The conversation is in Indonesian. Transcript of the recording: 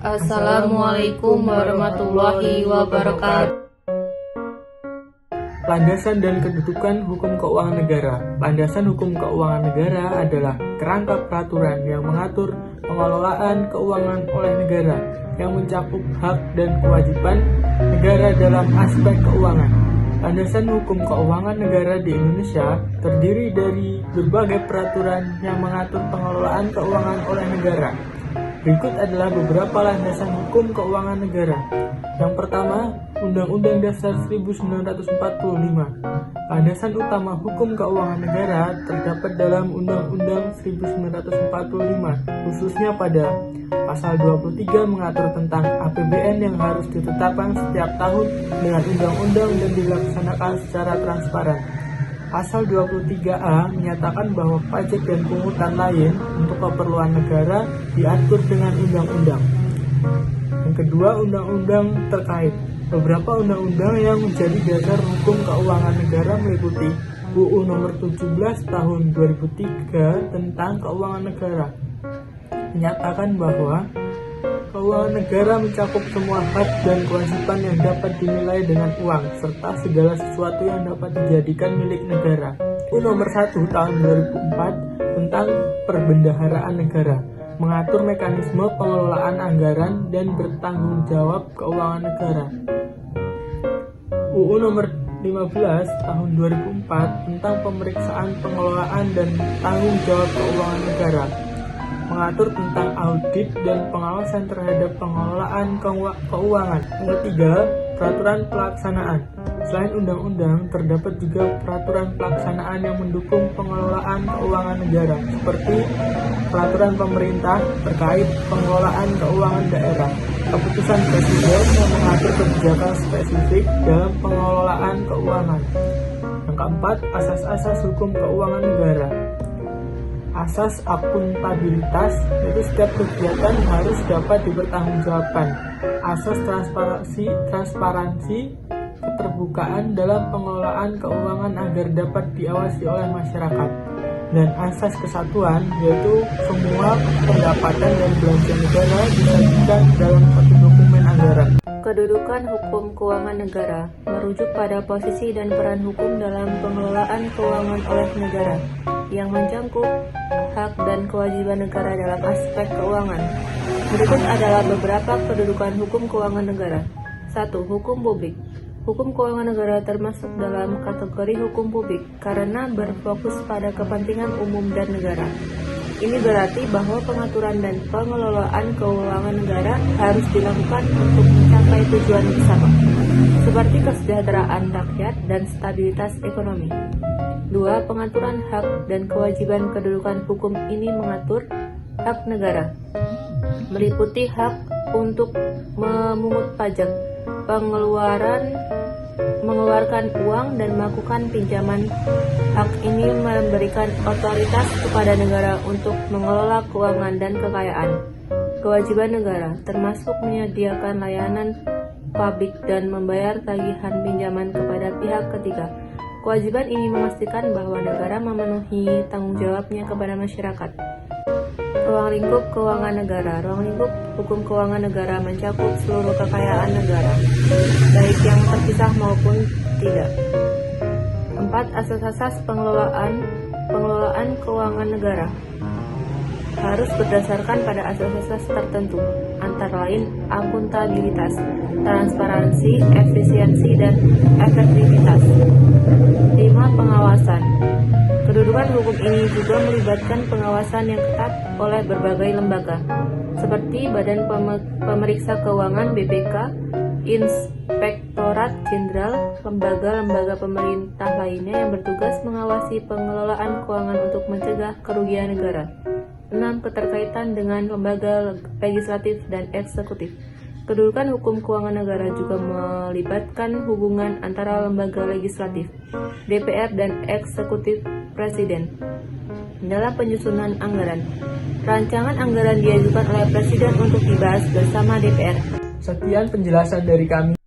Assalamualaikum warahmatullahi wabarakatuh. Landasan dan kedudukan hukum keuangan negara. Landasan hukum keuangan negara adalah kerangka peraturan yang mengatur pengelolaan keuangan oleh negara yang mencakup hak dan kewajiban negara dalam aspek keuangan. Landasan hukum keuangan negara di Indonesia terdiri dari berbagai peraturan yang mengatur pengelolaan keuangan oleh negara. Berikut adalah beberapa landasan hukum keuangan negara. Yang pertama, Undang-Undang Dasar 1945. Landasan utama hukum keuangan negara terdapat dalam Undang-Undang 1945, khususnya pada Pasal 23 mengatur tentang APBN yang harus ditetapkan setiap tahun dengan undang-undang dan dilaksanakan secara transparan. Pasal 23A menyatakan bahwa pajak dan pungutan lain untuk keperluan negara diatur dengan undang-undang. Yang kedua, undang-undang terkait. Beberapa undang-undang yang menjadi dasar hukum keuangan negara meliputi UU Nomor 17 Tahun 2003 tentang Keuangan Negara. Menyatakan bahwa keuangan negara mencakup semua hak dan kewajiban yang dapat dinilai dengan uang, serta segala sesuatu yang dapat dijadikan milik negara. UU Nomor 1 Tahun 2004 tentang Perbendaharaan Negara mengatur mekanisme pengelolaan anggaran dan bertanggung jawab keuangan negara. UU Nomor 15 Tahun 2004 tentang Pemeriksaan Pengelolaan dan Tanggung Jawab Keuangan Negara mengatur tentang audit dan pengawasan terhadap pengelolaan keuangan. Yang ketiga, peraturan pelaksanaan. Selain undang-undang, terdapat juga peraturan pelaksanaan yang mendukung pengelolaan keuangan negara, seperti peraturan pemerintah terkait pengelolaan keuangan daerah, keputusan presiden yang mengatur kebijakan spesifik dalam pengelolaan keuangan. Yang keempat, asas-asas hukum keuangan negara. Asas akuntabilitas, yaitu setiap kegiatan harus dapat dipertanggungjawabkan. Asas transparansi, keterbukaan dalam pengelolaan keuangan agar dapat diawasi oleh masyarakat. Dan asas kesatuan, yaitu semua pendapatan dan belanja negara disajikan dalam satu dokumen anggaran. Kedudukan hukum keuangan negara merujuk pada posisi dan peran hukum dalam pengelolaan keuangan oleh negara yang mencakup hak dan kewajiban negara dalam aspek keuangan. Berikut adalah beberapa kedudukan hukum keuangan negara. 1. Hukum publik. Hukum keuangan negara termasuk dalam kategori hukum publik karena berfokus pada kepentingan umum dan negara. Ini berarti bahwa pengaturan dan pengelolaan keuangan negara harus dilakukan untuk mencapai tujuan bersama, seperti kesejahteraan rakyat dan stabilitas ekonomi. 2. Pengaturan hak dan kewajiban. Kedudukan hukum ini mengatur hak negara, meliputi hak untuk memungut pajak, mengeluarkan uang dan melakukan pinjaman. Hak ini memberikan otoritas kepada negara untuk mengelola keuangan dan kekayaan. Kewajiban negara termasuk menyediakan layanan publik dan membayar tagihan pinjaman kepada pihak ketiga. Kewajiban ini memastikan bahwa negara memenuhi tanggung jawabnya kepada masyarakat. Ruang lingkup keuangan negara. Ruang lingkup hukum keuangan negara mencakup seluruh kekayaan negara, baik yang terpisah maupun tidak. 4. Asas-asas pengelolaan keuangan negara harus berdasarkan pada asas-asas tertentu, antara lain akuntabilitas, transparansi, efisiensi, dan efektivitas. 5. Pengawasan. Kedudukan hukum ini juga melibatkan pengawasan yang ketat oleh berbagai lembaga, seperti Badan Pemeriksa Keuangan (BPK), Inspektorat Jenderal, lembaga-lembaga pemerintah lainnya yang bertugas mengawasi pengelolaan keuangan untuk mencegah kerugian negara. 6. Keterkaitan dengan lembaga legislatif dan eksekutif. Kedudukan hukum keuangan negara juga melibatkan hubungan antara lembaga legislatif, DPR, dan eksekutif Presiden dalam penyusunan anggaran. Rancangan anggaran diajukan oleh Presiden untuk dibahas bersama DPR. Sekian penjelasan dari kami.